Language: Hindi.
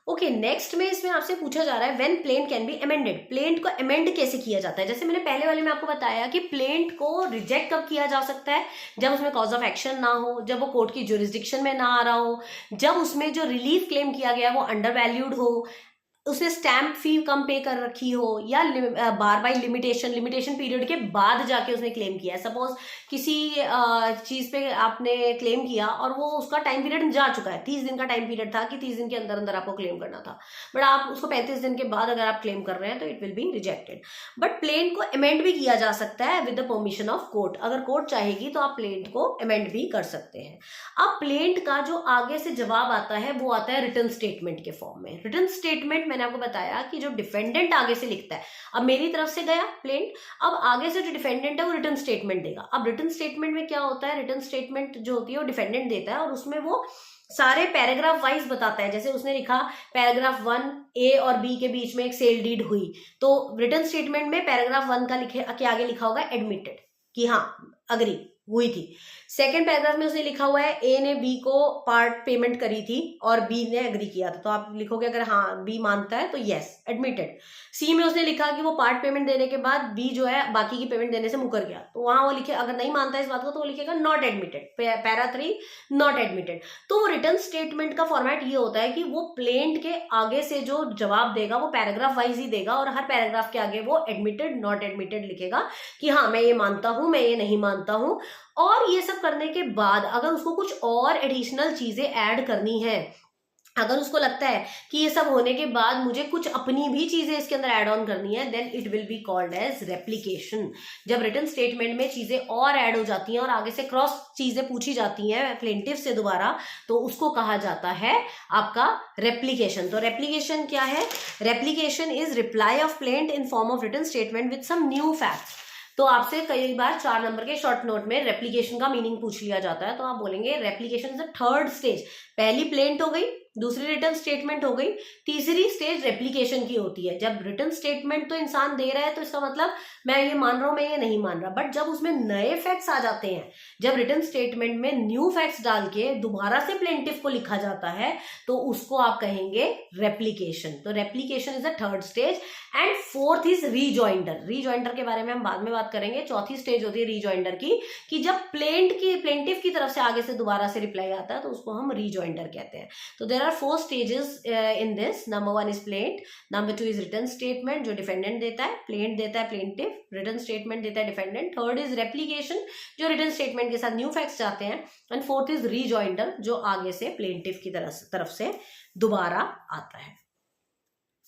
ओके, नेक्स्ट में इसमें आपसे पूछा जा रहा है when plaint can be amended, plaint को अमेंड कैसे किया जाता है। जैसे मैंने पहले वाले में आपको बताया कि प्लेंट को रिजेक्ट कब किया जा सकता है, जब उसमें कॉज ऑफ एक्शन ना हो, जब वो कोर्ट की ज्यूरिसडिक्शन में ना आ रहा हो, जब उसमें जो रिलीफ क्लेम किया गया वो अंडर वैल्यूड हो, उसने स्टैम्प फी कम पे कर रखी हो, या बार बाय लिमिटेशन पीरियड के बाद जाके उसने क्लेम किया है। सपोज किसी चीज पे आपने क्लेम किया और वो उसका टाइम पीरियड जा चुका है, 30 दिन का टाइम पीरियड था कि 30 दिन के अंदर अंदर आपको क्लेम करना था, बट आप उसको 35 दिन के बाद अगर आप क्लेम कर रहे हैं तो it will be rejected. But plaint को अमेंड भी किया जा सकता है with the permission of court, अगर कोर्ट चाहेगी तो आप प्लेंट को अमेंड भी कर सकते हैं। अब प्लेंट का जो आगे से जवाब आता है वो आता है रिटन स्टेटमेंट के फॉर्म में। रिटन स्टेटमेंट मैंने आपको बताया कि जो डिफेंडेंट आगे से लिखता है, अब मेरी तरफ से गया प्लेंट, अब आगे से जो डिफेंडेंट है वो रिटन स्टेटमेंट देगा। अब रिटन स्टेटमेंट में क्या होता है, रिटन स्टेटमेंट जो होती है वो डिफेंडेंट देता है और उसमें वो सारे पैराग्राफ वाइज बताता है। जैसे उसने लिखा पैराग्राफ 1 ए और बी के बीच में एक सेल डीड हुई, तो रिटन स्टेटमेंट में पैराग्राफ 1 का लिखे के आगे लिखा होगा एडमिटेड, कि हाँ अग्री हुई थी। सेकेंड पैराग्राफ में उसने लिखा हुआ है ए ने बी को पार्ट पेमेंट करी थी और बी ने एग्री किया था, तो आप लिखोगे अगर हाँ बी मानता है तो यस एडमिटेड। सी में उसने लिखा कि वो पार्ट पेमेंट देने के बाद बी जो है बाकी की पेमेंट देने से मुकर गया, तो वहां वो लिखे, अगर नहीं मानता है इस बात को तो वो लिखेगा not admitted, para 3 not admitted. तो रिटर्न स्टेटमेंट का फॉर्मेट ये होता है कि वो प्लेंट के आगे से जो जवाब देगा वो पैराग्राफ वाइज ही देगा और हर पैराग्राफ के आगे वो एडमिटेड नॉट एडमिटेड लिखेगा कि हाँ मैं ये मानता हूं, मैं ये नहीं मानता हूं। और ये सब करने के बाद अगर उसको कुछ और एडिशनल चीजें ऐड करनी है, अगर उसको लगता है कि ये सब होने के बाद मुझे कुछ अपनी भी चीजें इसके अंदर ऐड ऑन करनी है, then it will be called as replication. जब रिटन स्टेटमेंट में चीजें और ऐड हो जाती हैं और आगे से क्रॉस चीजें पूछी जाती हैं प्लेंटिफ से दोबारा, तो उसको कहा जाता है आपका रेप्लिकेशन। तो रेप्लिकेशन क्या है, replication is reply of plaint in form of written statement with some new facts. तो आपसे कई बार 4 नंबर के शॉर्ट नोट में रेप्लिकेशन का मीनिंग पूछ लिया जाता है, तो आप बोलेंगे replication is the third stage. पहली प्लेंट हो गई, दूसरी रिटन स्टेटमेंट हो गई, तीसरी स्टेज रेप्लिकेशन की होती है। जब रिटन स्टेटमेंट तो इंसान दे रहा है तो इसका मतलब मैं ये मान रहा हूं, मैं ये नहीं मान रहा, बट जब उसमें नए फैक्ट्स आ जाते हैं, जब रिटन स्टेटमेंट में न्यू फैक्ट्स डाल के दोबारा से प्लेंटिफ को लिखा जाता है, तो उसको आप कहेंगे रेप्लिकेशन। तो replication is the third stage and fourth is rejoinder. Rejoinder के बारे में हम बाद में बात करेंगे। चौथी स्टेज होती है रीजॉइंडर की, कि जब प्लेंटिफ की तरफ से आगे से दोबारा से रिप्लाई आता है तो उसको हम रीजॉइंडर कहते हैं। तो there are 4 stages in this. Number 1 is plaint, number 2 is written statement जो डिफेंडेंट देता है, प्लेंट देता है प्लेंटिफ, रिटन स्टेटमेंट देता है डिफेंडेंट, थर्ड इज रेप्लिकेशन जो रिटन स्टेटमेंट के साथ न्यू फैक्ट्स जाते हैं, एंड फोर्थ इज रीजॉइंडर जो आगे से प्लेंटिफ की तरफ से दोबारा आता है।